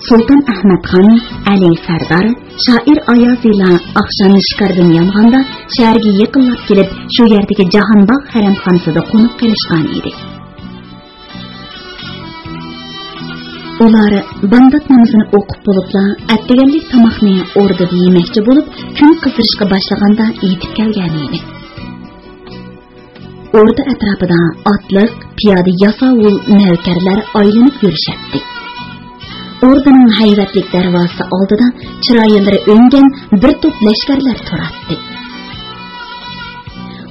Sultan Ahmadxon, Ali Sardar, shoir Ayazila oqshomni shikardan yong'anda shaharga yaqinlab kelib, shu yerdagi Jahonbog' haramxonasida qo'nib qolishgan edi. Ular bandat namozini o'qib bo'libla, atdiganlik tomoqni o'rdida yemoqchi bo'lib, kun qizirishga boshlaganda yetib kelgan edi. O'rda atrofida otliq, piyoda yasovul navkarlar aylanib yurishardi. O'rdaning hayvatlik darvozasi oldida chiroyilari o'ngan bir to'p lashkarlar turardi.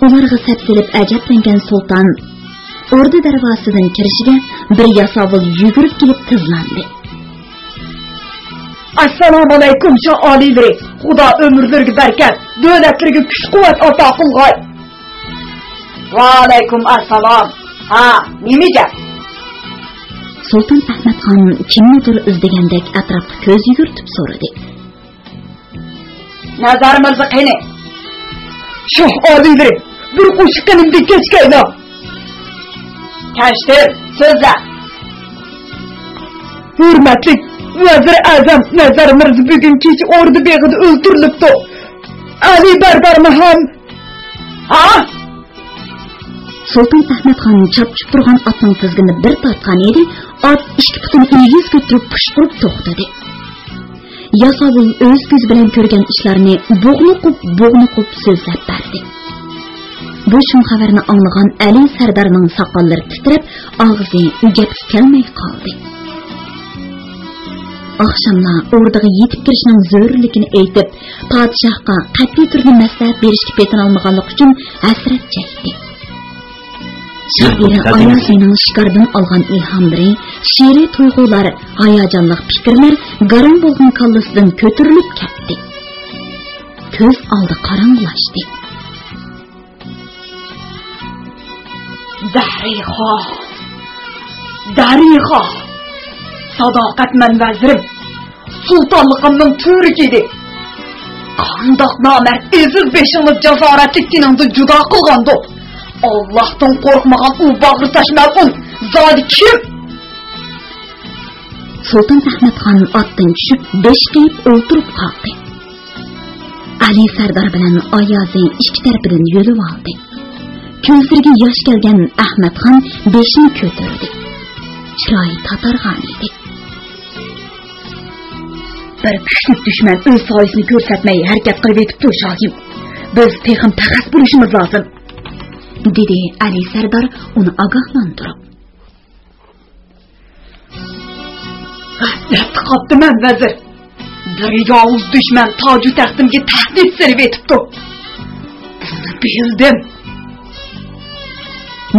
Ularga sapsilib ajablangan sulton o'rda darvozasidan kirishiga bir yasovul yugurib kelib tizlandi. Assalomu alaykum shoh oliylari. Xudo umrlarga barakat, davlatlarga kuch-quvvat ato qilg'ay. Va alaykum assalom. Ha, nima gap? Sultan Ahmadxon kimnidir izlagandek atrofga ko'z yugurtib so'radi. Nazarimizni qani. Shoh oliylari, bir qo'shiqimni kechkayla. Kashtir, so'zla. Hurmatli Vazir Azam Nazar Mirza bugun kecha O'rda beg'ida o'ldirilibdi. Ali Barbarmi ham? Ha? Sultan Ahmadxon chopchib turgan otning tizginini bir tortgan edi, ot ikki putini egiz ko'tarib pushqurib to'xtadi. Yasovul o'z ko'zi bilan ko'rgan ishlarni bo'g'niqib so'zlab berdi. Bu shum xabarni anglagan Ali Sardarning soqollari titrab, og'zi gapga kelmay qoldi. Oqshomda o'rdaga yetib kirishning zo'rligini aytib, podshohga qat'iy turda maslahat berishga petin olmaganlik uchun hasrat chekdi. Shoir Ayazining shikardan olgan ilhomlari, she'riy tuyg'ular, hayajonli fikrlar garam bo'lgan kallasidan ko'tarilib ketdi. Ko'z oldi qorong'ilashdi. Dariha, sadoqatman vazirim, sultonligimning to'riki edi. Qandoq nomard eziz beshimiz jazoratlikkiningni judo qilgandi. Allohdan qo'rqmagan u bag'ri tashmalqun zodi kim? Sultan Ahmadxon otdan tushib, besh qiyib o'ltirib qoldi. Ali Sardar bilan Ayazi ikki tarafidan yo'lib oldi. Ko'zlariga yosh kelgan Ahmadxon beshini ko'tardi. Chiroyi tatargan edi. Bir kuchli dushman o'z soyasini ko'rsatmay harakat qilib etibdi shohim. Biz texim taxas bo'lishimiz lozim, dedi Ali Sardar uni ogohlantirib. G'aflat qoptiman vazir. Bir yovuz dushman toju taxtimga tahdid silib etibdi. Buni bildim,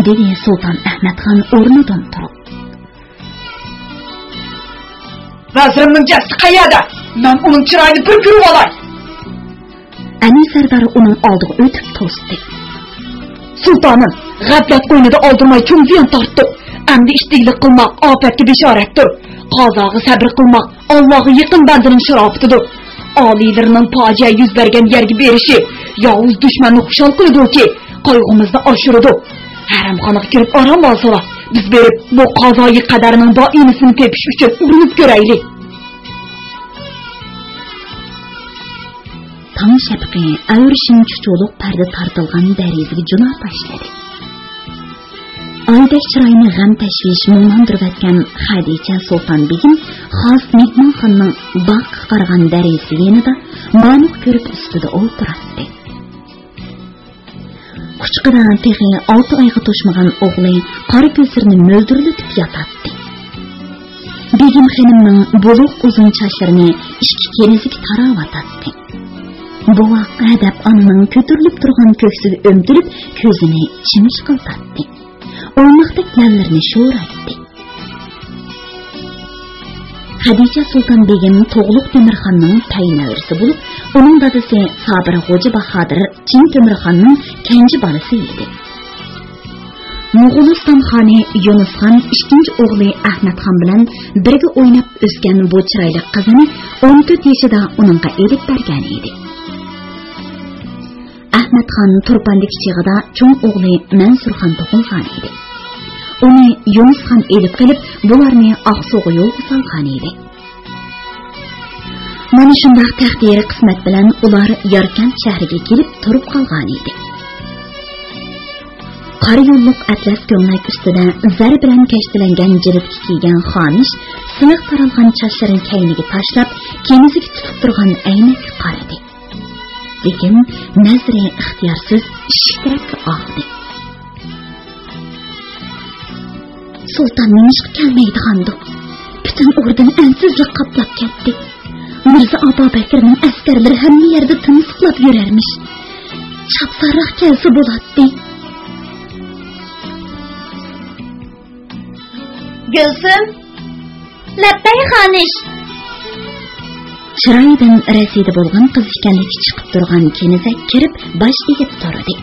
dedi Sultan Ahmadxon o'rnidan turib. Vazirimning jasi qayerda? Men uning chiroyini bir ko'rib olay. Ali Sardar uning oldiga o'tib to'sdi. Sultonim, g'aflat qo'ynida oldirmay ko'nglim tortdi. Endi ishtiqlik qilmoq ofatga bishoratdir. Qozoga sabr qilmoq Allohga yaqin bandining sharofatidir. Oliylarining fojia yuz bergan yerga berishi yovuz dushmanni xushal qildi-ki, qayg'umizni oshirdi. Haramxonaga kirib orom olsalar, biz berib bu qozoyi qadarining doimisini tepish uchun urinib ko'raylik. Tang shafqi avrishin chuchuluq parda tortilgan darizaga juna tashladi. Oydek chiroyini g'am tashvish mo'nlantirayotgan Xadicha Sulton begim xos mehmonxonaning baqqa qarag'an darizasi yanida ma'lum ko'rib ustida o'tirardi. Quchqidan texi 6 oyga to'shmagan o'g'li qora ko'zlarini mo'ldirlatib yotadi. Begim xonimning buluq uzun sochlarini ikki keniziga taravotadi. Bu vaqtda onaning ko'tarilib turgan ko'ksiga o'mtirib, ko'zini chimish qildi. O'ymoqdek lablarini sho'raydi. Xadicha Sulton begim To'g'liq Temirxonning tayinlavrisi bo'lib, uning dadasi Sabir Xo'ja Bahodir Chin Temirxonning kenji bolasi edi. Mo'g'uliston xoni Yunusxon ikkinchi o'g'li Ahmadxon bilan birga o'ynab o'sgan bu chiroyli qizini 14 yoshida uningga elib bergan edi. Ahmadxon Turpandagi chig'ida cho'ng o'g'li Mansurxon tug'ilgan edi. Uni Yunusxon elib kelib, bularni Oqsuga yo'lga solgan edi. Mana shunday taqdiri qismat bilan ular Yarkand shahriga kelib turib qolgan edi. Qora yo'lliq atlas ko'ylak ustida zar bilan kashtilangan jilidga kiygan Xonish siniq taralgan chochlarini kayniga tashlab, kemiziga tutib turgan aynakka qaradi. Lekin nazari ixtiyorsiz eshik tarafga og'di. Sultan minishga kelmaydigandi. Butun o'rdan ansizlik qoplab ketdi. Mirza Abubakirning askarlari hamma yerda tinsiqlab yurarmish. Chapsarroq kelsa bo'ladi. Gülsüm, labbay Xonish. Chiroyidan rasida bo'lgan qiz ekanligi chiqib turgan kenizak kirib bosh egib turdi.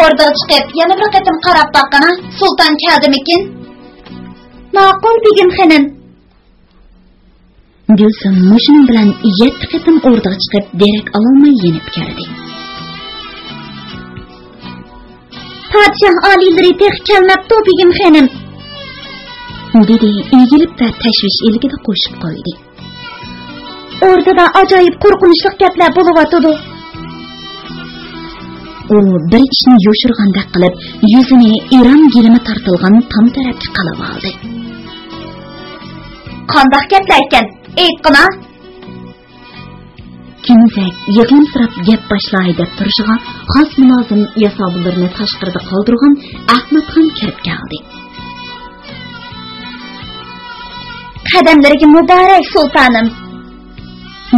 Orada chiqib yana bir qatim qarab baqqana, sultan keldimikin? Ma'qul begim xonim. Gülsüm mushin bilan 7 qatim o'rdaga chiqib derak ololmay yenib keldi. Padişah alileri tek kelmepti o begim xonim. Dedi egilib ve tashvish ilgida qo'shib qo'ydi. Orada da acayip korkunçluk gaplar buluvatıdı. O bir ishni yoshirgandek qilib, yuzini İran gilimi tartilgan tam tarafga qalab oldi. Qandaq gaplar ekan, aytqina. Kimizak yig'lamsirab gap boshlaydi deb turishiga xos mulozim yasobilarni tashqarida qoldirgan Ahmadxon kirib keldi. Qadamlariga muborak sultanım.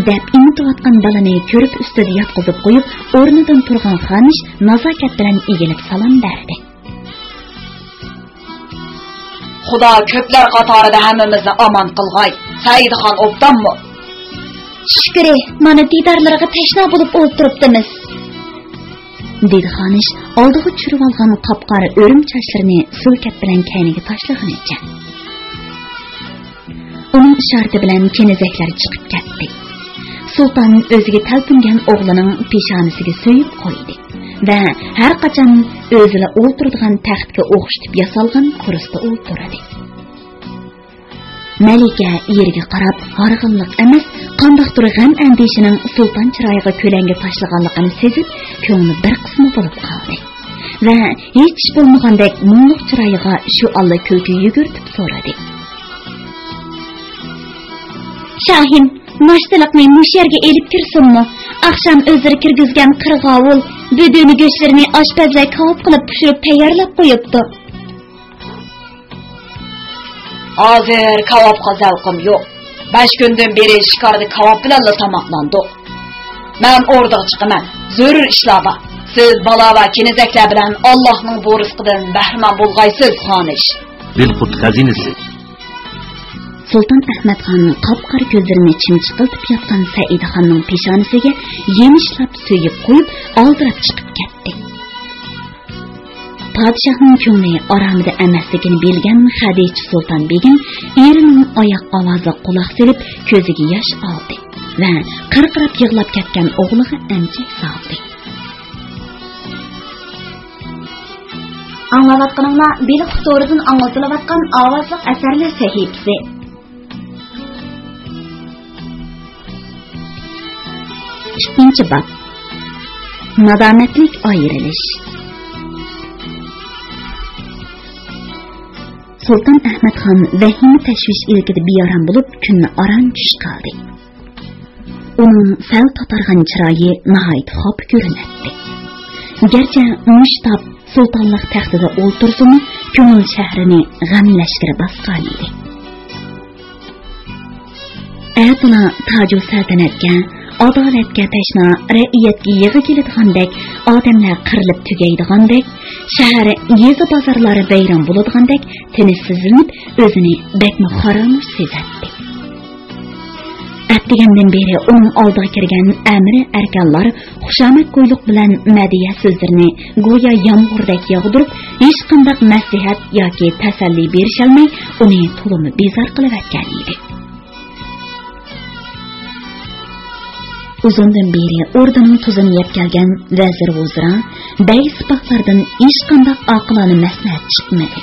deb intivatgan balani ko'rib ustida yotqizib qo'yib, o'rnidan turgan Xonish nazokat bilan egilib salom berdi. Xudo ko'plar qatorida hammamizni omon qilg'ay. Saidxon obdanmi? Shukri, mana didorlarga tashna bo'lib o'ltiribdimiz. dedi Xonish oldiga tushirib olgan qop-qora o'rim chochlarini sulkat bilan kayniga tashlaganicha. Uning ishorati bilan kenizaklar chiqib ketdi. Sultan o'ziga talpingan o'g'lining peshonasiga so'yib qo'ydi va har qachon o'zila o'ltiradigan taxtga o'xshatib yasalgan kursida o'ltiradi. Malika yerga qarab horg'inlik emas, qandaqdir g'am andishining sulton chiroyiga ko'langa tashlaganligini sezib, ko'ngli bir qismi bo'lib qoldi va hech bo'lmagandek mungluq chiroyiga shu alla ko'lga yugurtib so'radi. Şahin, maştalıqni muş yerga elib kirsinmi? Akşam özleri kirgizgan qirg'ovul buduni go'shtlarini oshpazlar kavob qilib pishirib tayyorlab qo'yibdi. Hozir kavobga zavqim yo'q. 5 kundan beri shikarda kavob bilan tamoqlandik. Men o'rdaga chiqaman. Zarur ishlar bor. Siz bola va kenizaklar bilan Allohning bu rizqidan bahramand bo'lg'aysiz, Xonish. Dilqut xazinasi. Sultan Ahmadxon qop-qora ko'zlarini chimchiqiltib yotgan Saidaxonning peshonasiga yemishlab so'yib qo'yib, oldirab chiqib ketdi. Padişahning ko'ngli oromida emasligini bilgan Xadicha Sulton begim erining oyoq ovozi quloq selib ko'ziga yosh oldi va qirqirab yig'lab ketgan o'g'liga amchak soldi. Anlavatqaninglar Beliq to'ridan anglatilayotgan ovozliq asarlar sahifasi. İkinci bab. Nadametlik ayrılış. Sultan Ahmadxon vahimi tashvish ilkida biyaram bo'lib kunni aran tush qoldi. Uning sal topargan chiroyi nihoyat xo'p ko'rinadi. Garchi mushtab sultonlik taxtida o'ltirsimi, ko'ngil shahrini g'amlashtirib bosgan edi. Ayatona Tajul saltanatga adolatga tashna ra'iyatga yig'i keladigandak odamlar qirilib tugaydigandek shahar yezi bozorlari vayron bo'ladigandek tinchsizlanib o'zini bakmi xaromush sezadi. Atdigandan beri uning oldiga kirgan amri arkanlar xushomat qo'yliq bilan madiya so'zlarini go'yo yomg'irdak yog'dirib hech qanday maslahat yoki tasalli berisholmay uni to'limi bezor qilib atgan edi. Uzundan beri o'rdaning tuzini yeb kelgan vazir vuzra bey sipohlardan hech qanday oqilona maslahat chiqmadi.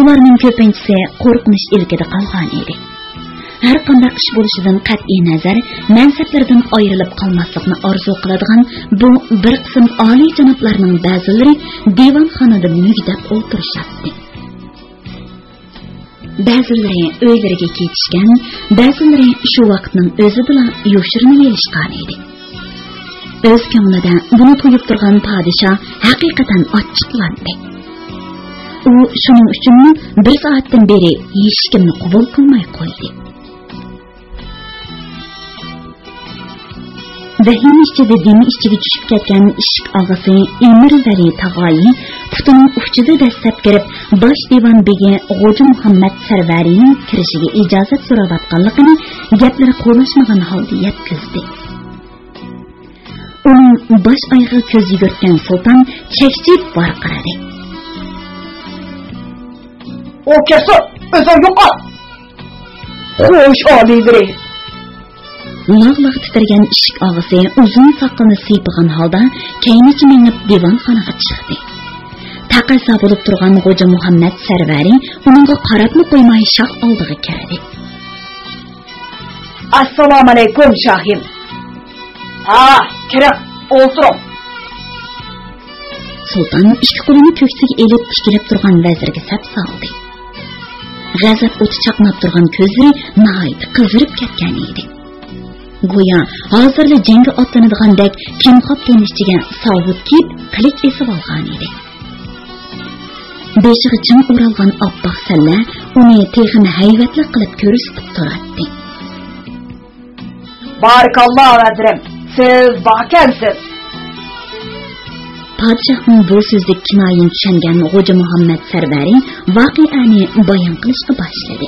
Ularning ko'pinchisi qo'rqinish ilkida qolgan edi. Har qanday ish bo'lishidan qat'iy nazar, mansablardan ayrilib qolmaslikni orzu qiladigan bu bir qism oliy janoblarning ba'zilari devonxonada mugdab o'tirishadi. Ba'zilari uylariga ketishgan, ba'zilari shu vaqtning o'zida yoshirinib yelishgan edi. O'z ko'nglida buni to'yib turgan podshoh haqiqatan ochiqlandi. U shuning uchun bir soatdan beri hech kimni qabul qilmay qo'ydi. Vahim ichida demi ichiga tushib ketgan ishq og'asi Emir Vali tag'oyi putining ufchida dastlab kirib, bosh divan begi G'o'ja Muhammad Sarvarining kirishiga ijozat so'rayotganligini gaplari qo'lashmagan holda yetkazdi. Uning bosh oyog'iga ko'z yugurtgan sulton chekchib varqiradi. O kesa o'zing yo'qol. Xo'sh, oliydiring. Lag'lag titirgan ishq og'asi uzun soqini siypagan holda kaynicha mengib devonxonaga chiqdi. Taqasa bo'lib turgan G'o'ja Muhammad Sarvari uningga qarabmi qo'ymay shoh oldiga kirdi. Assalomu alaykum shohim. Kiring, o'tiring. Sulton ikki qo'lini ko'ksiga elib tikilib turgan vazirga sap soldi. G'azab o'ti chaqnab turgan ko'zlari nihoyat qizirib ketgan edi. Go'yo hozirda jangga otlanadigandak kimxob tenishchiga savut kiyib qilich esib olgan edi. Beshiga jim o'ralgan oppoq salla uni texini hayvatli qilib ko'rsatib turardi. Barakalloh vazirim, siz bakansiz. Podshohning bu so'zga kinoyin tushungan G'o'ja Muhammad Sarvari voqeani bayon qilishga boshladi.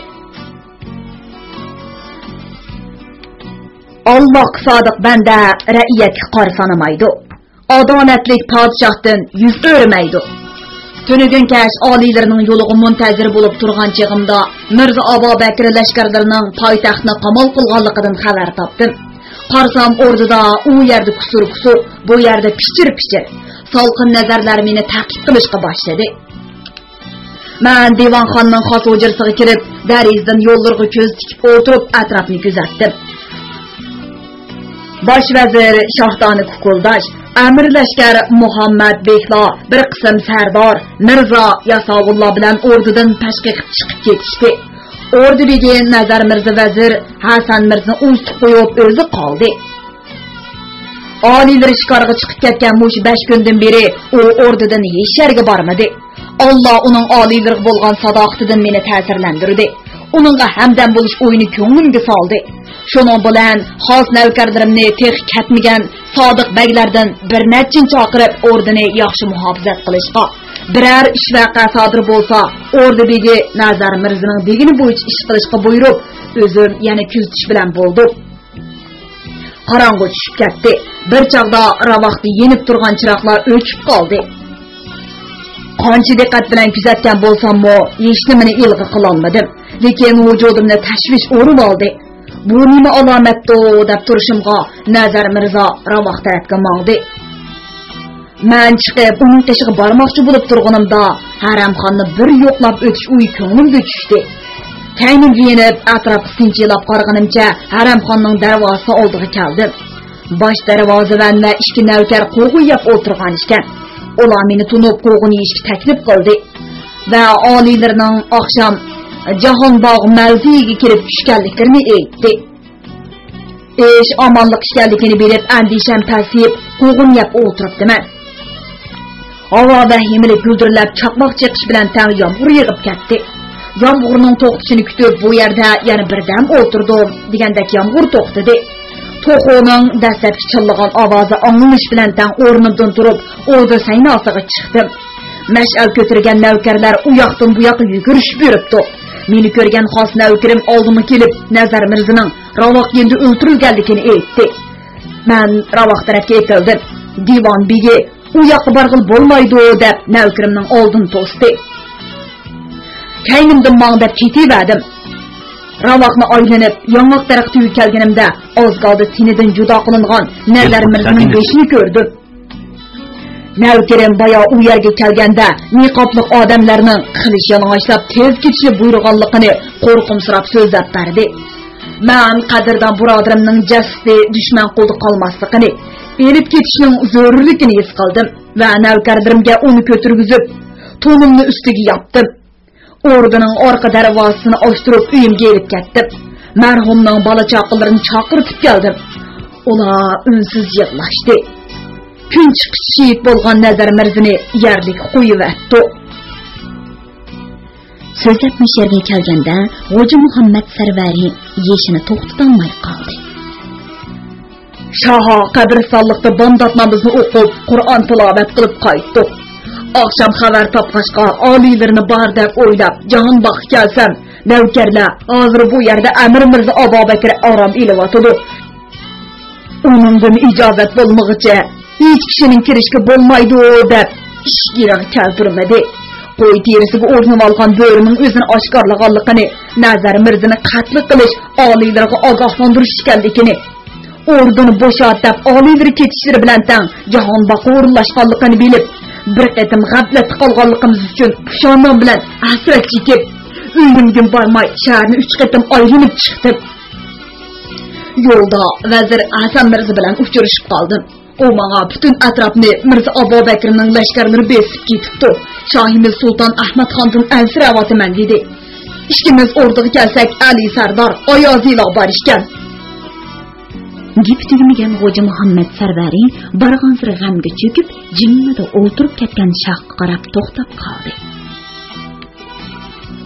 Allah sodiq banda ra'iyatga qor sanamaydi. Adolatlik podshohdan yuz o'rmaydi. Tunigun kash oliylarining yo'liga muntazir bo'lib turgan chig'imda Mirza Abu Bakr lashkarlarining poytaxtni qamal qilganligidan xabar topdim. Qarsam o'rdida u yerda kusur, bu yerda pichir. Salqin nazarlar meni ta'qib qilishga boshladi. Men devonxonning xos o'jirsiga kirib, darizdan yo'llarga ko'z tikib o'tirib, atrofni kuzatdim. Bosh vazir Shohdoni Kukuldash, Amir lashkar Muhammad Beklo, bir qism sardor Mirza Yasovullo bilan o'rdidan tashqi chiqib ketishdi. O'rdi begi Nazar Mirza vazir Hasan Mirza ust qo'yib o'zi qoldi. Oliylar shikorga chiqib ketgan mush 5 kundan beri u o'rdidan hech yerga bormadi. Alloh uning oliylarga bo'lgan sadoqatidan meni ta'sirlantirdi. Uningga hamdam bo'lish o'yini ko'nglimga soldi. Shuning bilan xos navkarlarimni tex ketmagan sodiq baglardan bir nechtin chaqirib o'rdini yaxshi muhofazat qilishga, biror ish vaqa sodir bo'lsa, o'rdi begi Nazar Mirzaning degini bo'yicha ish qilishga buyurib, o'zim yana kuzatish bilan bo'ldim. Qorong'u tushib ketdi. Bir chog'da ravaqda yenib turgan chiroqlar o'chib qoldi. Qancha diqqat bilan kuzatgan bo'lsam-mo, hech nimani ilg'i qila olmadim. Lekin vujudimni tashvish o'rib oldi. Bu nima alomatdi deb turishimga Nazar Mirza ravaq tarafga mangdi. Men chiqib uning teshig'i bormoqchi bo'lib turganimda haramxonni bir yo'qlab o'tish o'yi ko'nglimga tushdi. Kaynim giyinib, atrofni sinchilab qarag'animcha haramxonning darvozasi oldiga keldim. Bosh darvozadan va ikki navkar qo'g'u yeb o'tirgan ekan. Ular meni tunib qo'g'uni yeyishga taklif qildi va oliylarning oqshom Jahon bog' mavziga kirib tushganliklarini aytdi. Ish omonlik ishganligini bilib, andisham pasiyib, qo'g'un yeb o'tiribdiman. Havoda himilib guldirlab chaqmoq chiqish bilan tang yomg'ir yig'ib ketdi. Yomg'irning to'xtishini kutib, bu yerda yana birdam o'tirdim, degandek yomg'ir to'xtadi. To'qo'ning dastlabki chillagan ovozi anglanish bilan tang o'rnimdan turib, o'rda saynosiga chiqdim. Mash'al ko'targan navkarlar u yoqdan bu yoqqa yugurishib yuribdi. Meni ko'rgan xos navkarim oldimga kelib, Nazar Mirzaning ravaq endi o'ltirilganligini aytdi. Men ravaq tarafga etildim. Divon begi u yoqqa borg'il bo'lmaydi deb navkarimning oldin to'sdi. Kaynimdan mangdab ketaverdim. Ravaqni aylanib, yong'oq tarafga tuyib kelganimda ozg'alda tinidan judo qilingan Nazar Mirzaning beshini ko'rdim. Navkerim baya u yerga kelganda niqobli odamlarning qilish yalang'ochlab tez ketishni buyurganligini qo'rqimsirab so'zlab berdi. Men qadrdan birodarimning jasadi dushman qo'lda qolmasligini, elib ketishning zarurligini his qildim va navkarlarimga uni ko'targizib, to'nimni ustiga yopdim. Ordining orqa darvozasini ochtirib uyimga elib ketdim. Marhumning bola chaqalarini chaqirtib keldim. Ular unsiz yig'lashdi. Kun chiqish shehid bo'lgan Nazar Mirzani yerlik qo'yib atdi. So'zlab Misherga kelganda Xo'ja Muhammad Sarvari yeshini to'xtatolmay qoldi. Shaho qabristonlikda bomdod namozni o'qib, Qur'on tilovat qilib qaytdik. Akşam xabar topqashqa oliylarni bar deb o'ylab, Jahonbog' kelsam, navkarlar hozir bu yerda Amir Mirza Abu Bakr orom ilyotdi. Uningdan ijozat bo'lmag'icha hech kishining kirishga bo'lmaydi deb ishga keltirmadi. Qo'y terisiga o'rnab olgan bo'rining o'zini oshkorlaganligini, Nazar Mirzani qatl qilish oliylarga ogohlantirish ekanligini, ordini bo'shatib oliylar ketishlari bilan tang Jahonbog'ga o'rinlashganligini bilib, bir qatim g'aflatda qolganligimiz uchun pushonman bilan hasrat chekib, uyimga bormay shaharni 3 qatim aylanib chiqdim. Yo'lda vazir Hasan Mirza bilan uchrashib qoldim. O menga butun atrofni Mirza Abu Bakrning lashkarlari besib ketibdi. Shohimiz Sulton Ahmad Xondan ansiravotiman dedi. Ikkimiz o'rniga kelsak, Ali Sardor Oyoziylar bor ekan. Gap tugmagan Xo'ja Muhammad Sarvari barg'ansir g'amga cho'kib, jinnida o'ltirib ketgan Shohga qarab to'xtab qoldi.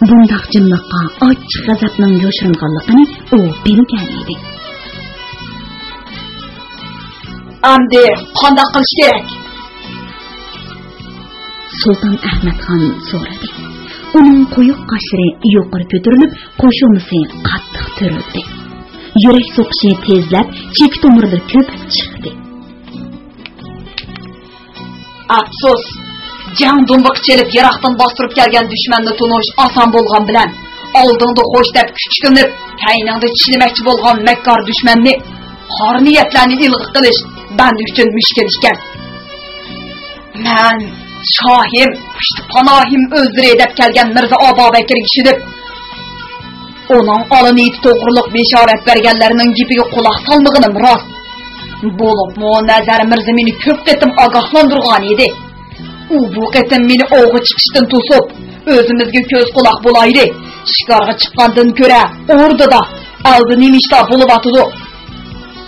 Bundoq jinnlikqa ochiq g'azabning yoshiringanligini u bilgan edi. Amdi qanday qilish kerak? Sulton Ahmad Xon so'radi. Uning qo'yiq qoshlari yuqori ko'tarilib, qo'shimisi qattiq turildi. Yurak so'qishi tezlab, chek tomirda ko'pib chiqdi. Afsus, jang dumbiq chelib yiroqdan bostirib kelgan dushmanni tunish oson bo'lgan bilan, oldingda xo'sh deb kuchkinib, kayningda chishlamoqchi bo'lgan makkor dushmanni xor niyatlarni ilg'i qilish ben uchun mushkil ekan. Men shohim, panohim o'zri deb kelgan Mirza Abu Bakr kishidib, onun alını iti to'g'riliq beshorat berganlarning gapiga quloq solmag'anim rost. Bo'libmi Nazar Mirza meni ko'p qatim ogohlantirgan edi. U bu qatim meni o'g'i chiqishdan to'sib, o'zimizga ko'z quloq bo'laydi. Shikarga chiqqandan ko'ra, o'rdida aldi nimishda bo'lib atdi.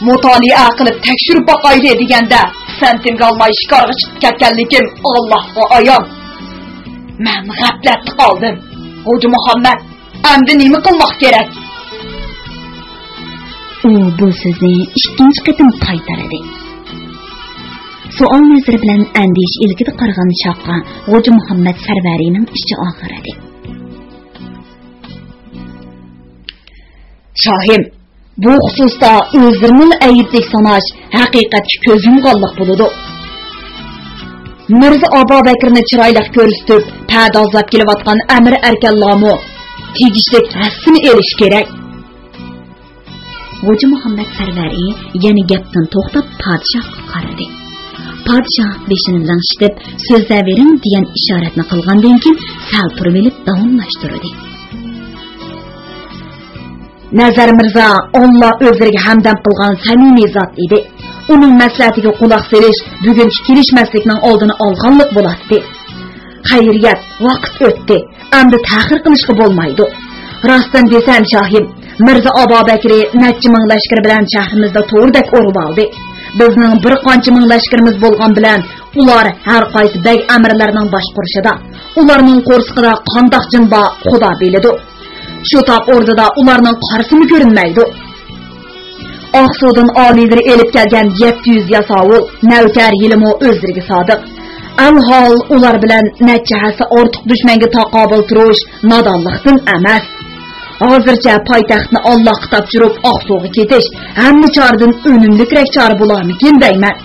Mutoli'a qilib tekshirib boqayli deganda, santimga olmay shikarga chiqib ketganligim Allohga ayon. Men g'aflatda qoldim. Xo'ja Muhammad, endi nima qilmoq kerak? U bu so'zni ikkinchi qatim qaytardi. Savol nazari bilan andish ilgida qaragan Shohga Xo'ja Muhammad Sarvarining ichi og'iradi. Shohim, bu xususda o'zlarini ayblik sanash haqiqatga ko'z yumganlik bo'ladi. Mirza Abu Bakrni chiroyli ko'rsatib, pardozlab kelayotgan Amir Arkanlarni tegishli rasmini elish kerak. Xo'ja Muhammad Sarvari yana gapdan to'xtab podshohga qaradi. Podshoh beshini langshitib, so'zlavering degan ishoratni qilgandan keyin sal turib olib davomlashtirdi. Nazar Mirza Allah o'zlariga hamdam qilgan samimiy zot edi. Uning maslahatiga quloq solish bugungi kelishmaslikning oldini olganlik bo'ladi. Xayriyat, vaqt o'tdi. Endi ta'xir qilishga bo'lmaydi. Rostdan desam shohim, Mirza Abu Bakri necha ming lashkar bilan shahrimizda to'rdak o'rib oldi. Bizning bir qancha ming lashkarimiz bo'lgan bilan ular har qaysi beg amirlarning boshqurishida, ularning qo'rsiqida qandoq jin bor Xudo biladi. Shu top o'rnida ularning qarsimi ko'rinmaydi. Oqsudan oliylar elib kelgan 700 yasovul navkar yilimi o'zlariga sodiq. Alhol ular bilan necha hassa ortiq dushmanga taqobil turish nodonlikdan emas. Hozircha poytaxtni Allohga topshirib Oqsuga ketish hamma chordan unumlikroq chor bo'larmikin deyman.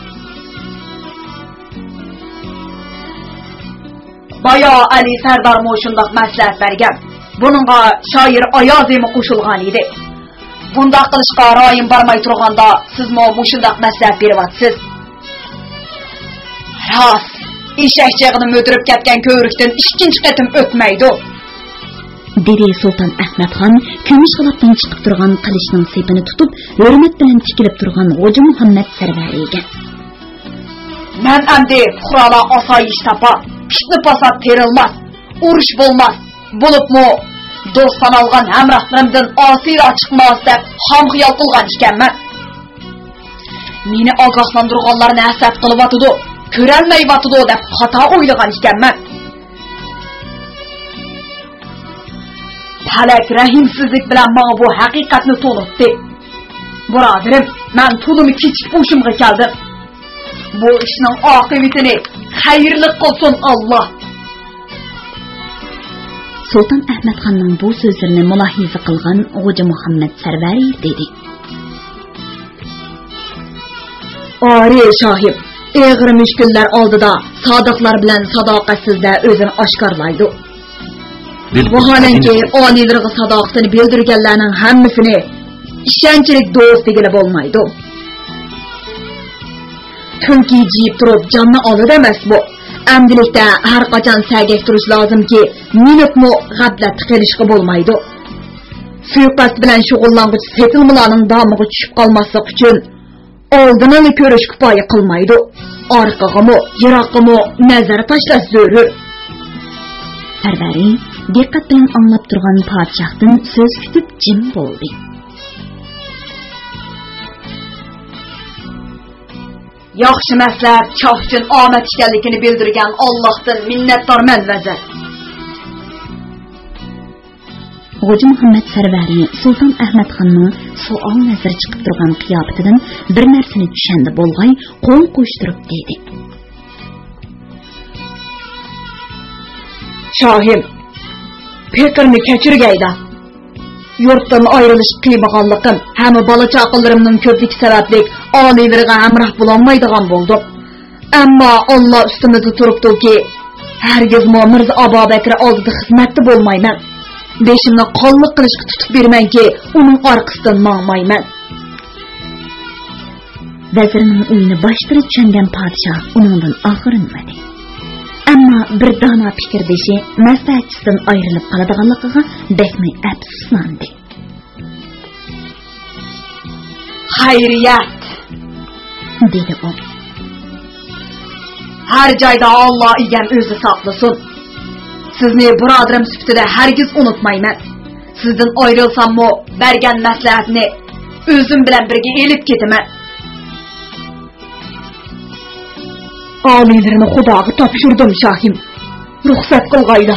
Bayo Ali Sardor mo'shundoq maslahat bergan. Buningga shoir Oyoziymi qo'shilgan edi. Bunda qilishga ro'yim bormay turganda siz mo'shundoq maslahat beryapsiz. Rost, Eshakchig'ini o'tirib ketgan ko'rikdan ikkinchi qatim o'tmaydi. dedi Sultan Ahmadxon kumush g'ilofdan chiqib turgan qilichning sepini tutib, hurmat bilan tikilib turgan Xo'ja Muhammad Sarvariga. Men endi fuqarolar osoyish tapa, fitna fasod terilmas, urush bo'lmas. Bo'libmi, do'stdan olgan hamrohlarimdan osira chiqmas deb ham xiyol qilgan ekanman. Meni ogohlantirganlarni hasad qilyotidi, ko'rolmayotidi deb xato o'ylagan ekanman. Falak rahimsizlik bilan menga bu haqiqatni to'litdi. Birodarim, men to'limi kechib bo'shimga keldim. Bu ishning oqibatini xayrli qilsin Alloh. Sultan Ahmadxonning bu so'zlarini mulohiza qilgan Xo'ja Muhammad Sarvari dedi. Ori shohib, eg'ir mushkullar oldida sodiqlar bilan sadoqatsizda o'zini oshkorlaydi. Vaholanki oliylarga sadoqatini bildirganlarning hammasini ishonchlik do'st degili bo'lmaydi. Tunki jiyib turib jonni oladi emas bu. Amdilikda har qachon sagak turish lozimki, minutmi g'aflat qilishga bo'lmaydi. Suiqasd bilan shug'ullanuvchi setilmalarning domiga tushib qolmaslik uchun oldinini ko'rish kifoya qilmaydi. Orqag'imi, yiroqg'imi nazar tashlash zarur. Sarvari diqqat bilan anglab turgan podshohdan so'z kutib jim bo'ldi. Yaxshi maslahat choh uchun omad ekanligini bildirgan Allohdan minnatdorman vazir. Xo'ja Muhammad Sarvari Sultan Ahmadxonning savol nazar chiqib turgan qiyofatidan bir narsani tushandi bo'lg'ay, qo'l qo'shtirib dedi. Shohim, fikrni kechirgayda. Yurtdan ayrilish qiymaganligim, hamma bola chaqalarimning ko'pligi sababli oliylarga hamroh bo'lolmaydigan bo'ldim. Ammo Alloh ustimizda turibdiki, hargiz Mirzo Abu Bakr oldida xizmatda bo'lmayman. Beshimni qonliq qilishga tutib bermanki, uning orqasidan mangmayman. Vazirning uyini boshtirib tushungan podshoh uningdan oxirinmadi. Ammo bir dono fikrdoshi maslahatchisidan ayrilib qoladiganligiga bekmay afsuslandi. Xayriyat, dedi u. Har joyda Alloh egam o'zi saqlasin. Sizni birodarim sifatida hargiz unutmayman. Sizdan ayrilsammi, bergan maslahatni o'zim bilan birga elib ketaman. Oliylarni Xudoga topshirdim shohim. Ruxsat qilg'ayla.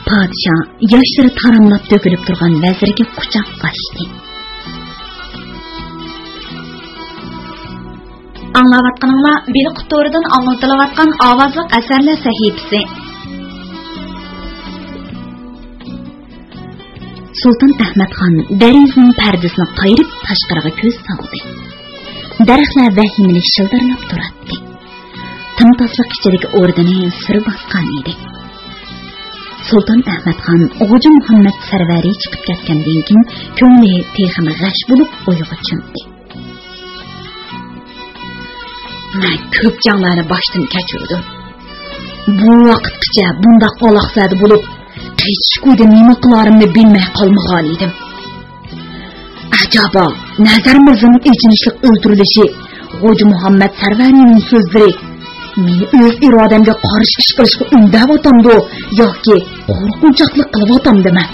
Podshoh yoshlari taramlab to'kilib turgan vazirga quchoq ochdi. Anglayotganinglar bir qutoridan anglatilayotgan ovozliq asarlar sahifasi. Sultan Ahmadxon darizning pardasini qayirib tashqariga ko'z soldi. Daraxtlar vahimli shildirlab turardi. Timtosliq ichidagi o'rnini sir bosgan edi. Sultan Ahmadxon Xo'ja Muhammad Sarvari chiqib ketgandan keyin ko'ngli texmi g'ash bo'lib o'yga cho'mdi. Men ko'p janglarni boshdan kechirdim. Bu vaqtgacha bundoq aloqsadi bo'lib, qechqurda nima qilarimni bilmay qolmagan edim. Acaba Nazar Mirzoning ichinishlik o'ldirilishi, Xo'ja Muhammad Sarvarining so'zlari meni o'z irodamga qarshi ish qilishga undayotgandi yoki qo'rqinchaqlik qilyotgandimi?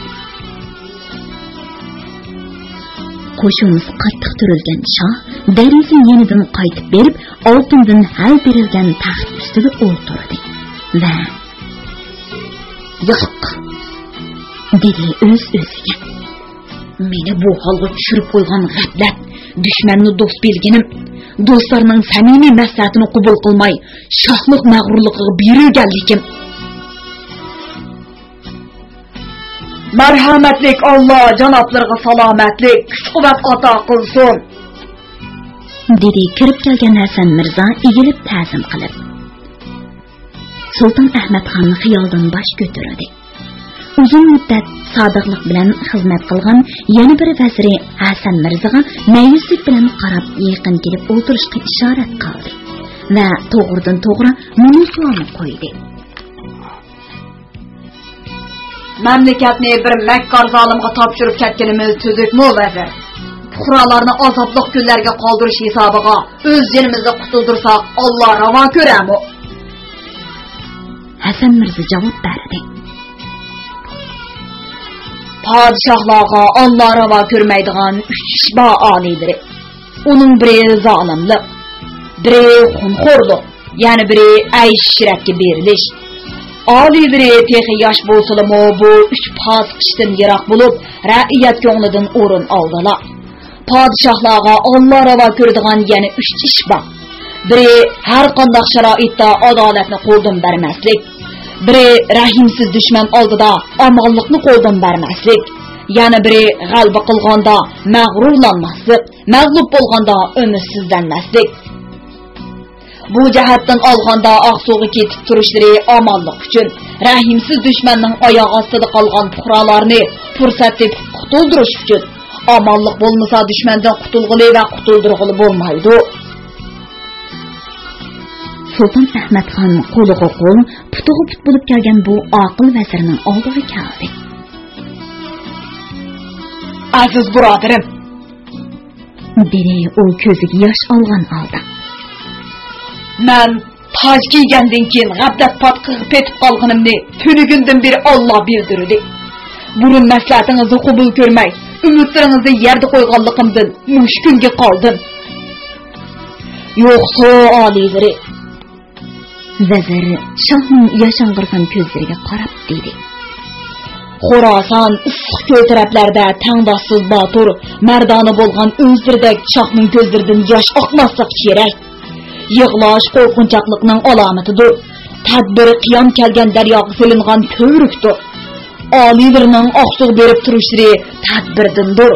Qo'shinimiz qattiq turilgan shoh darizi yenidan qaytib berib, oltindan hal berilgan taxt ustida o'tirdi va yo'q, dedi o'z-o'ziga. Meni bu holga tushirib qo'ygan g'aflat, dushmanni do'st bilganim, do'stlarning samimiy maslahatini qabul qilmay, shohlik mag'rurligiga berilganligim. Marhamatlik Alloh janoblarga salomatlik, kuch-quvvat ato qilsin, dedi kirib kelgan Hasan Mirzo egilib ta'zim qilib. Sultan Ahmadxon xiyoldan bosh ko'tardi. Uzun muddat sodiqlik bilan xizmat qilgan yana bir vaziri Hasan Mirzoga mayuslik bilan qarab yaqin kelib o'tirishga ishorat qildi va to'g'ridan-to'g'ri buni savol qo'ydi. Mamlakatni bir makkor zolimga topshirib ketganimiz tuzukmi vazir? Fuqarolarni azobli kunlarga qoldirish hisobiga o'z jinimizni qutuldirsak, Alloh ravo ko'rami? Hasan Mirza javob berdi. Padişahlarga Allah rava görmeydiğen 3 iş bağ alidir. Onun biri zalimlik, biri xunxorluq, yani biri ayş şirətki beriliş. Alileri texi yaş bolsalımı bu 3 pasqışdan yirak bulup, rəiyyət köңlüdün orun aldılar. Padişahlarga Allah rava gördiğen yani 3 iş bağ. Biri her qandaq şaraitda adaletini qo'ldan bermeslik. Biri rahimsiz düşman aldıda amallıqni qo'ldan bermeslik. Yani biri g'alba qilganda mag'rurlanmaslik, mag'lub bo'lganda ümitsizlenmeslik. Bu jihatdan olganda Aqsuga ketib turishlari amallik uchun rahimsiz düşmanning oyoq ostida qolgan fuqarolarni fursat tepib qutuldirish uchun. Amallik bo'lmasa düşmandan qutulg'ili va qutuldirg'ili bo'lmaydi. Sultan Ahmadxon qo'liga qo'l, putiga put bo'lib kelgan bu aql vazirning oldiga keldi. Aziz birodarim, dedi u ko'ziga yosh olgan holda. Men toj kiygandan keyin g'aflat patqib petib qolganimni tunigundan beri Alloh bildirdi. Burun maslahatingizni qabul ko'rmay, umidlaringizni yerda qo'yganligimdan mushkunga qoldim. Yo'qsa oliyleri. Vazir shohning yashang'irgan ko'zlariga qarab dedi. Xorasan issiq ko'l taraflarda tangdoshsiz botur, mardona bo'lgan o'zdirdek shohning ko'zlaridan yosh oqmaslik kerak. Yig'lash qo'rqinchoqlikning alomatidir. Tadbiri qiyam kelgan daryoga silingan ko'rikdir. Oliylarning oqsuq berib turishlari tadbirdandir.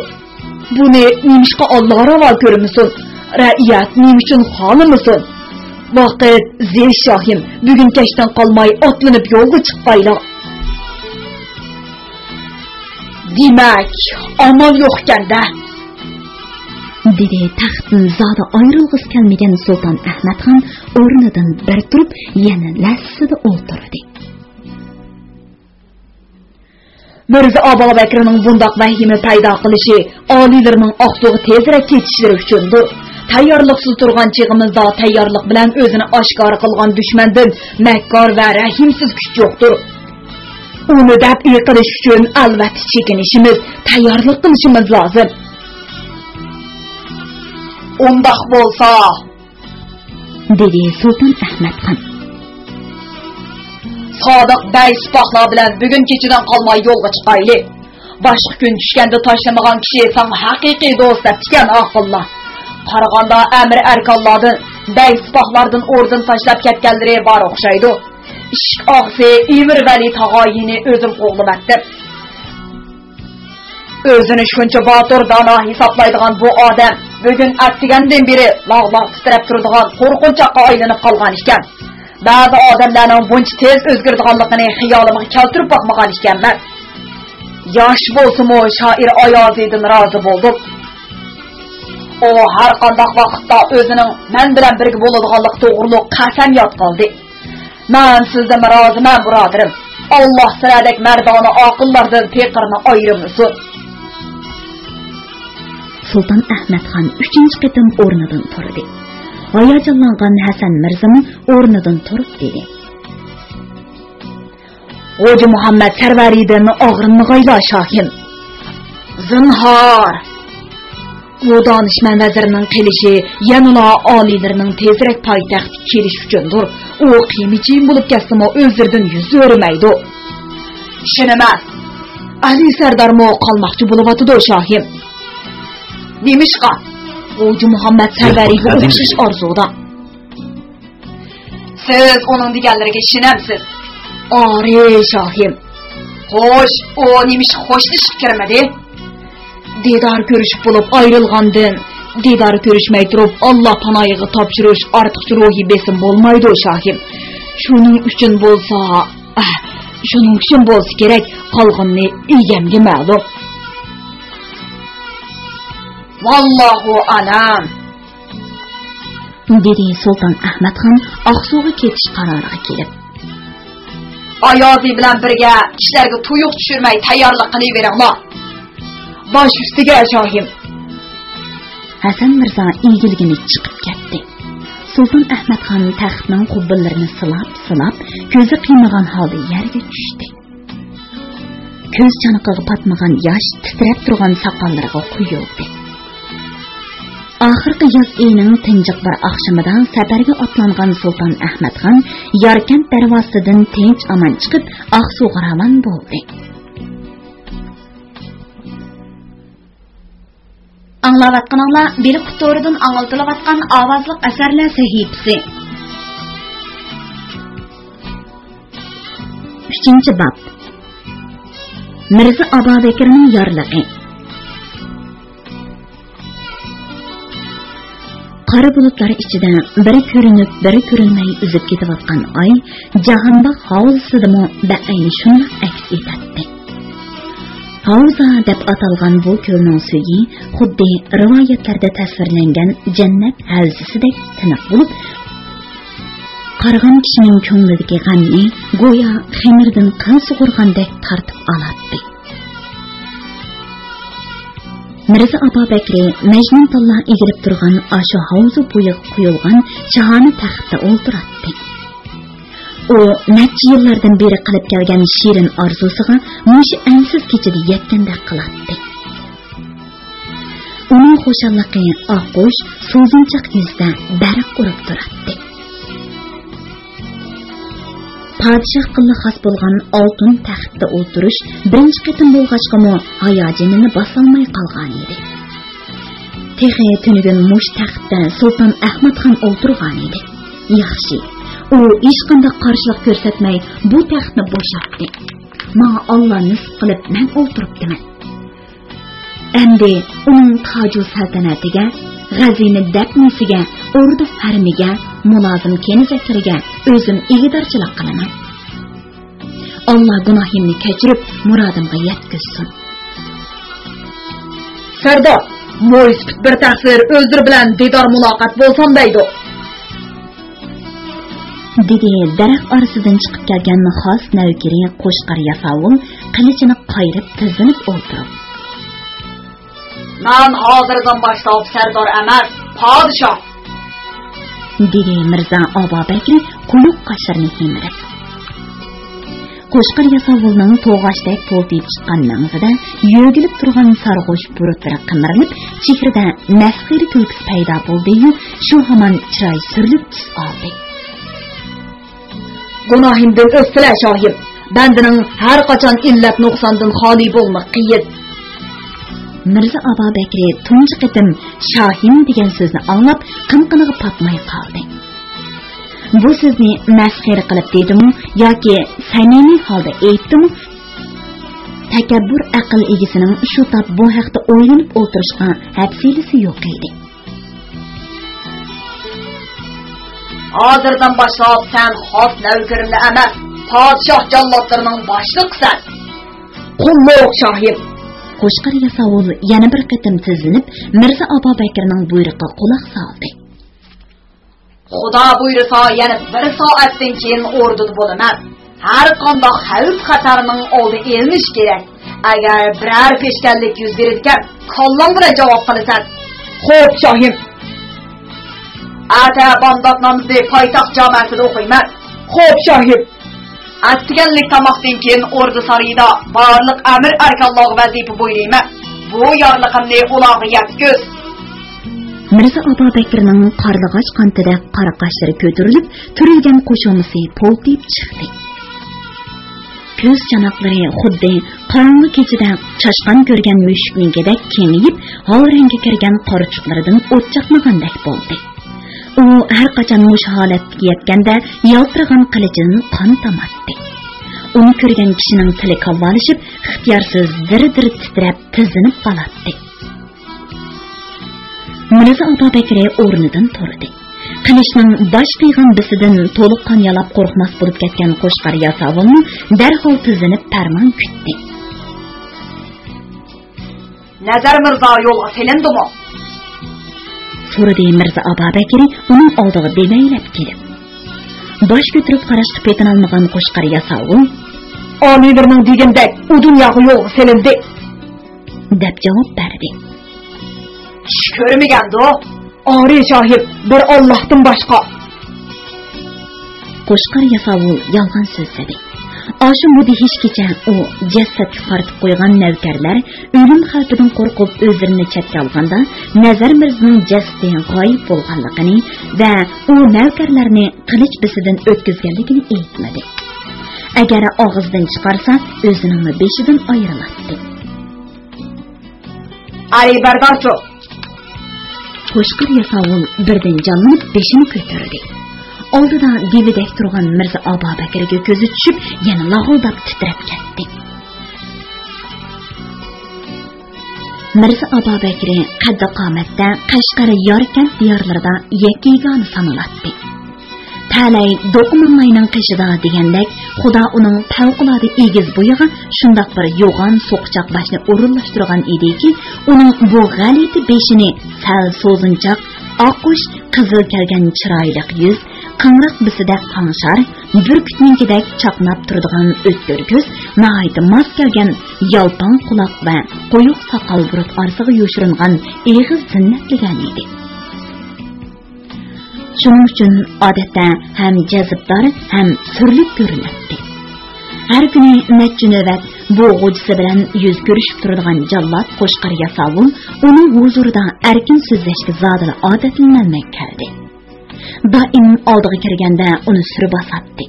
Buni nimishqa Alloh ravo ko'rmisin? Ra'iyat nim uchun xolimisin? Vaqt zil shohim, bugun kechdan qolmay otlanib yo'lga chiqqaylar. Demak, amal yo'q ekanda, dedi taxtdan zoda ayrilg'isi kelmagan Sultan Ahmadxon o'rnidan bir turib, yana lassida o'ltirdi. Mirza Abu Bakrning bundoq vahima paydo qilishi oliylarning Aqsuga tezroq ketishlari uchundir. Tayyorliqsiz turgan chig'imizda tayyorlik bilan o'zini oshkor qilgan dushmandan makkor va rahimsiz kuch yo'qdir. Uni dafiy qilish uchun albatta chekinishimiz, tayyorlik qilishimiz lozim. Undaq bo'lsa, dedi Sultan Ahmadxon. Sodiq bey sipohlar bilan bugun kechidan qolmay yo'lga chiqayli. Boshqa kun tushganda tashlamagan kishi san haqiqiy do'st deb tikan aqllar. Qaraganda amir arkonlardan, bey sipohlardan o'rdan tashlab ketganlari bor o'xshaydi. Ishq og'si Emir Vali tog'oyini o'zim qo'g'libatdim. O'zini shuncha botur dono hisoblaydigan bu odam bugun attigandan beri log'loq titrab turadigan qo'rqinchoqqa aylanib qolgan ekan. Ba'zi odamlarning buncha tez o'zgaradiganligini xiyolimga keltirib boqmagan ekanman. Yosh bo'lsa-mu shoir Ayoziddan rozi bo'ldim. O har qanday vaqtda o'zining men bilan birga bo'ladiganlik to'g'riliq qasamyod qildi. Men sizdan roziman birodarim. Alloh sizlardek mardona oqillardan peqirni ayirmasin. Sultan Ahmadxon 3-chi qitim o'rnidan turdi. Hayajonlangan Hasan Mirzami o'rnidan turib dedi. Hoji Muhammad Sarvaridan og'rinni g'ayla shohim. Zinhor. Bu danışman vazirining qilishi yanala oliylarning tezroq poytaxtga kelish uchundir. U qiymichiyin bo'lib ketsa-mu o'zlaridan yuz o'rmaydi. Ishonaman. Ali Sardarmo qolmoqchi bo'lyapti shohim. Nemishqa? Hoji Muhammad Sarvariga o'xshash orzuda. Siz uning deganlariga ishonamsiz? Ori shohim. Xo'sh, u nemish xo'shlashib kirmadi? Didar görüşüp bulup ayrılgandın, didar görüşmey durup Allah panayiga topşırış artıqçı ruhi besim bolmaydı şahim. Şunun üçün bolsa gerek qalğınni igemge ma'lum. Vallahu alam. dedi Sultan Ahmadxon Aqsuga ketish qaroriga kelib. Ayazi bilan birga ishlarga tuyuq tushirmay tayyorlik qilaveringlar. Bosh ustiga shohim. Hasan Mirzo egilgini chiqib ketdi. Sultan Ahmadxon taxtning qubballarini silab, ko'zi qiymagan holda yerga tushdi. Ko'z chanoqiga patmagan yosh titrab turgan soqollariga quyildi. Oxirgi yoz oyining tinchiq bir oqshomida safarga otlangan Sultan Ahmadxon Yarkand darvozasidan tinch aman chiqib Aqsuga ravon bo'ldi. Anglavatqanlar biri qutoridan anglatilayotgan ovozli asarlar sahifasi. 3-bab. Mirza Abubakirning yorlig'i. Qora bulutlar ichida biri ko'rinib, biri ko'rinmay uzib ketayotgan oy jahonda hovlisidami ba'ayni shunday aks etadi. Havza deb atalgan bu ko'lning suyi xuddi rivoyatlarda tasvirlangan jannat havzisidek tiniq bo'lib, qaragan kishining ko'nglidagi g'amni go'yo xamirdan qon sug'urgandek tortib oladi. Mirza Abubakir Majnuntollah egilib turgan ashu havza bo'yiga qo'yilgan shahona taxtda o'ltiradi. O necha yillardan beri qilib kelgan shirin orzusiga mushi ansiz kechida yetgandek qiladi. Uning xo'shalligi oqqush so'zinchoq yuzda barq urib turadi. Padişah qilli xos bo'lgan oltin taxtda o'tirish birinchi qatim bo'lg'achqami hayojonini bosolmay qolgan edi. Texi tunugun mush taxtda Sultan Ahmadxon o'tirgan edi. Yaxshi, u hech qanday qarshilik ko'rsatmay bu taxtni bo'shatdi. Menga Alloh nisb qilib men o'tiribdiman. Endi uning toju saltanatiga, g'azini dafnisiga, ordu farmiga, mulozim kenizakiriga o'zim egidorchilik qilaman. Alloh gunohimni kechirib, murodimga yetkazsin. Sardor, mo'ysbit bir taqsir o'zir bilan didor muloqot bo'lsam deydi. Dedi daraxt orasidan chiqib kelgan xos navkiri qo'shqar yasovul qilichini qayrib tizilib o'tirib. Men hozirdan boshlab Sardor emas, podshoh. Dedi Mirza Abubakir quyuq qoshlarini kemirib. Qo'shqar yasovulning to'g'ashdek po'ltib chiqqan mang'ida yo'gilib turgan sarg'ush burutlari qimirlib, chehrida masxiri kulgisi paydo bo'ldi-yu, shu hamon chiroy surilib tus oldi. Gunohimdan o'stilar shohim. Bandining har qachon illat nuqsondan xoli bo'lmoq qiyin. Mirza Abubakir tunji qitim shohim degan so'zni anglab, qinqiniga patmay qoldi. Bu so'zni masxir qilib dedimi yoki samimiy holda aytdimi? Takabbur aql egisining shu tab bu haqda o'ylanib o'tirishga hafsilisi yo'q edi. Hozirdan boshlab sen xos navkarimni emas, podshoh jallodlarining boshliqisan. Qulluq shohim. Qo'shqar yasovul yana bir qatim tizilib, Mirza Abubakirning buyrug'iga quloq soldi. Xudo buyursa, yana bir soatdan keyin o'rnida bo'laman. Har qanday xavf xatarning oldi elinish kerak. Agar biror peshkanlik yuz beradigan, kollam bilan javob qilasan. Xo'p shohim. Ata bandotnamizni poytaxt jamoasida o'qiyman. Xo'p shohim. Astiganlik tamoqdan keyin o'rda sarayida barliq amir arkonlarga vazifa bo'ylayman. Bu yorliqimni ularga yetkaz. Mirza Abubakirning qarlig'ach qantida qora qoshlari ko'tarilib, turilgan qo'shonisi po'ltib chiqdi. Ko'z chanoqlari xuddi qorong'i kechada chashqan ko'rgan mushukningdek kengayib, hol rangga kirgan qorchiqlaridan o't chaqmagandek bo'ldi. U har qachon mush holatga yetganda yaltirgan qilichidan qon tamatdi. Uni ko'rgan kishining tili kavvalishib, ixtiyorsiz dir-dir titrab tizinib qoladi. Mirza Abubakir o'rnidan turdi. Qilishning bosh qiygan bisidan to'liq qon yalab qo'rqmas bo'lib ketgan qo'shqar yasovulni darhol tizinib farmon kutdi. Nazar Mirzo yo'lga silindimi? so'radi Mirza Abu Bakri uning oldiga demaylab kelib. Bosh ko'tarib qarashga petin olmagan qo'shqar Yasovul Amirning degandek u dunyoga yo'q selindi deb javob berdi. Tush ko'rmagandi o. Ari shohib bir Allohdan boshqa. Qo'shqar Yasovul yolg'on so'zladi. Aşı mudihişkiçe o cesetki qartib qo'ygan navkarlar ölüm xavfidan qo'rqib o'zlarini chetga olganda Nazar Mirzaning jasadi g'oyib bo'lganligini va u navkarlarni qilich bisidan o'tkazganligini aytmadi. Agar og'izdan chiqarsa o'zining beshidan ayriladi. Ali bardarcho. Qo'shqar Yasovul birdan jonlanib beshini ko'tardi. Oldida devidek turgan Mirza Abu Bakrga ko'zi tushib, yana lag'ildab titrab ketdi. Mirza Abu Bakri qaddi qomatda Qashqar Yorkent diyorlarida yakkigani sanalatdi. Talay do'qimayning qishida degandek, Xudo uning favqulodda egiz bo'yiga shundoq bir yo'g'on so'qchoq boshni o'rinlashtirgan ediki, uning bu g'alati beshini sal so'zinchoq, oqqush qizil kelgan chiroyli yuz, qangraq bisida qanshar, burkutninkidek chaqnab turadigan o'tkir ko'z, nihoyat mos kelgan yalpon quloq va qo'yiq soqol burut orasiga yoshiringan eg'iz zinnatligan edi. Shuning uchun odatda ham jazibdor, ham surlik ko'rinadi. Har kuni necha navbat bu g'ujisi bilan yuz ko'rishib turadigan jallod Qo'shqar Yasovul uning huzurida erkin so'zlashga zodila odatlanmay keldi. Doim oldiga kirganda uni surib bosatdi.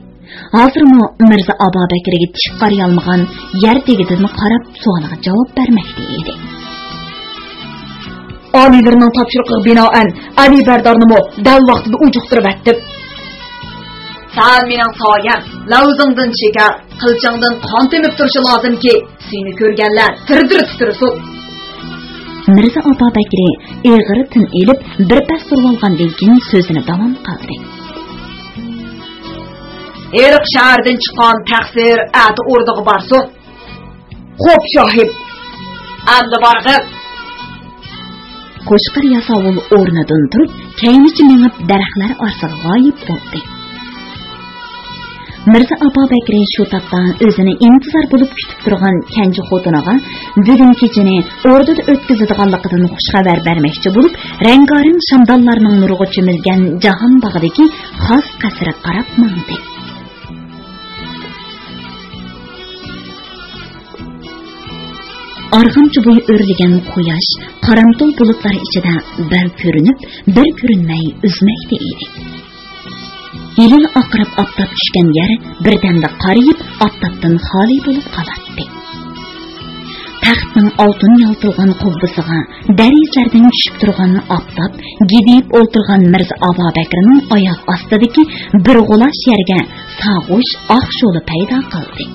Hozirmi Mirza Abu Bakrga tish qaray olmagan yer tegidan qarab savoliga javob bermoqda edi. Amirning topshiriqiga binoan Ali bardarni dal vaqtida ujuqtirib atdim. Sen mening soyam, lavzingdan shekar, qilchingdan qon temib turishi lozimki, seni ko'rganlar tirdirib tursin. Mirza Abu Bakri eg'iritin elib bir pas turib olgandan keyin so'zini davom qildi. Eriq shahardan chiqqan taqsir ati o'rniga borsin. Xo'p shohib. Endi borg'ib. Qo'shqar Yasovul o'rnidan turib, kaynichi mengib daraxtlar orasiga g'oyib bo'ldi. Mirza Abu Bakri shu topda o'zini intizor bo'lib kutib turgan kenji xotiniga bugun kechini o'rdada o'tkazadiganligidan xush xabar bermoqchi bo'lib, rangoring shamdonlarning nuriga cho'milgan jahon bog'idagi xos qasriga qarab mandi. Arg'amchi bo'yi o'rilgan quyosh qaramtol bulutlar ichida bir ko'rinib, bir ko'rinmay uzmoqda edi. Yelin oqirib oftob tushgan yer birdanda qariyib, oftobdan xoli bo'lib qoladi. Taxtning oltin yaltilgan qubbisiga darizlardan tushib turgan oftob gidib o'ltirgan Mirza Abu Bakrning oyoq ostidagi bir g'ulash yerga sag'ush oq sho'li paydo qildi.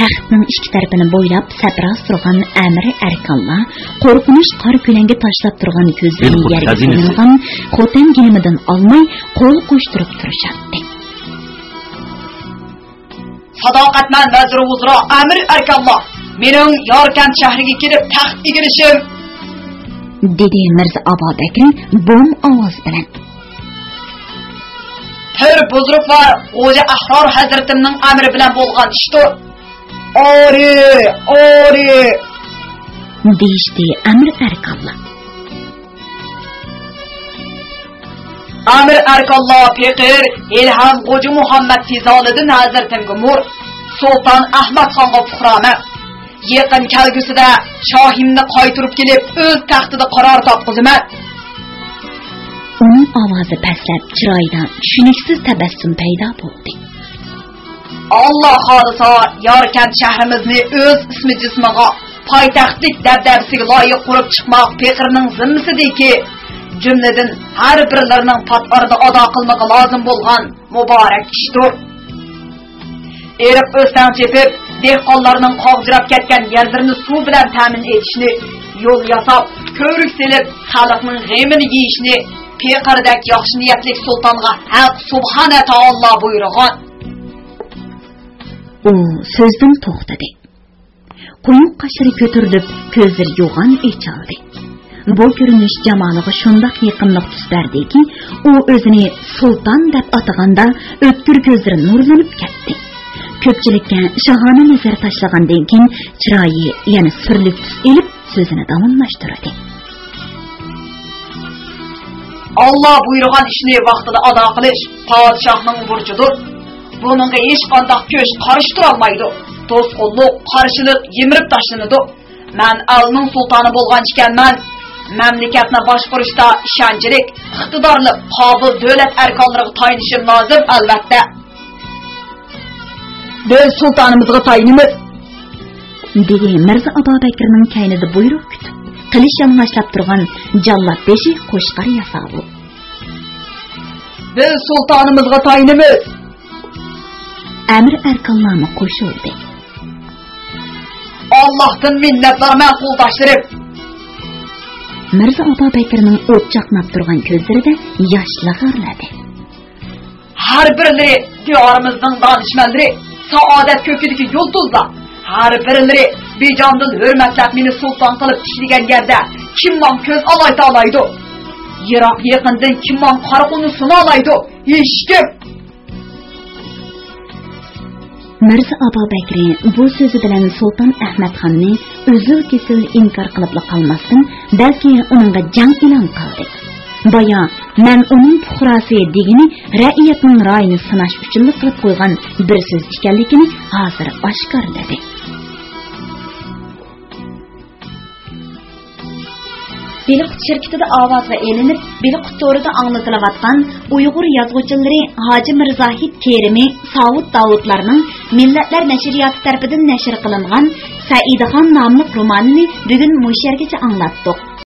Taxtning ikki tarafini bo'ylab sapras turgan amiri arkonlar qo'rqinish qor ko'langa tashlab turgan ko'zlarini yerga qo'ygan xotin gilimidan olmay qo'l qo'shtirib turishadi. Sadoqatman vazir uzro amir arkonlar, mening Yorkent shahriga kelib taxt egilishim, dedi Mirza Abu Bakri bo'm ovoz bilan. Pir buzruq va Xo'ja Ahror hazratimning amri bilan bo'lgan ishdir. Ori, deyishdi amir arkonlar. Amir arkonlar Pekir Ilham Xo'ja Muhammad Tizoliddin hazratimga mur Sultan Ahmad xonga fuqroma yaqin kelgusida shohimni qaytirib kelib o'z taxtida qaror topqizaman. Uning ovozi pastlab, chiroyidan tushuniksiz tabassum paydo bo'ldi. Allah xolisa Yorkent shahrimizni o'z ismi jismiga poytaxtlik dabdabasiga loyiq qurib chiqmoq Pekirning zimmisidagi jumladan har birlarining patvarida ado qilmoqi lozim bo'lgan muborak ishdir. Erib o'stan chepib, dehqonlarning qog'jirab ketgan yerlarini suv bilan ta'min etishni, yo'l yasab, ko'rik selib, xalqning g'amini yeyishni Pekirdak yaxshi niyatli sultonga haq subhana taolo buyurgan. U so'zdan to'xtadi. Quyuq qashiri ko'tarilib, ko'zlari yo'g'on echaldi. bu görünüş Jamaliga şundaq yaqinlik tus berdiki, u özünü sultan deb ataganda ötkür gözleri nurlanıp ketdi. Köpçilikka shahona nazar tashlagandan keyin chiroyi yana sirlik tus elib so'zini davomlashtirdi. Allah buyurgan ishni vaqtida ado qilish podshohning burchidir. Buningga hech qanday ko'z qarish tura olmaydi. To'sqinlik, qarshilik yimirib tashlanadi. Men alning sultoni bo'lgan ekanman. Mamlakatni boshqarishda ishonchlik, iqtidorli, qobil davlat arkonlariga tayinishim lozim albatta. Biz sultanimizga tayinimiz dedi Mirza Abubakirning kaynida buyruq kutib, qilish yonlashlab turgan jallod beshi qo'shqar yasavu. Biz sultanimizga tayinimiz. Amir arkonlarni qo'shildi. Allah'tan minnetlarıma kuldaşlarım. Mirza Abubakirning o't chaqnab turgan ko'zlarida yoshlar g'irladi. Har birleri diyorimizning danışmanları, saadet köküdeki yulduzlar. Har birleri bejondan hurmatlab meni sultan qilib tishlagan yerda kimman ko'z olayta olaydi. Yiroq yaqindan kimman qaraquni suna olaydi. Hech kim. Mirza Abubakir bu so'zi bilan Sultan Ahmadxonni uzil kesil inkor qilib qolmasdan, balki uningga jang e'lon qildi. Baya men uning puhrasi degini ra'iyatning ra'yini sinash uchun qilib qo'ygan bir so'z ekanligini hozir oshkorladi. Beliqut şirketida ovozga elinib, Beliqut to'rida anglatilayotgan Uyg'ur yozuvchilari Hoji Mirzahid Kerimi, Savud Davudlarning Millatlar nashriyoti tarafidan nashr qilingan Saidixon nomli romanini bugun mushargacha anglatdik.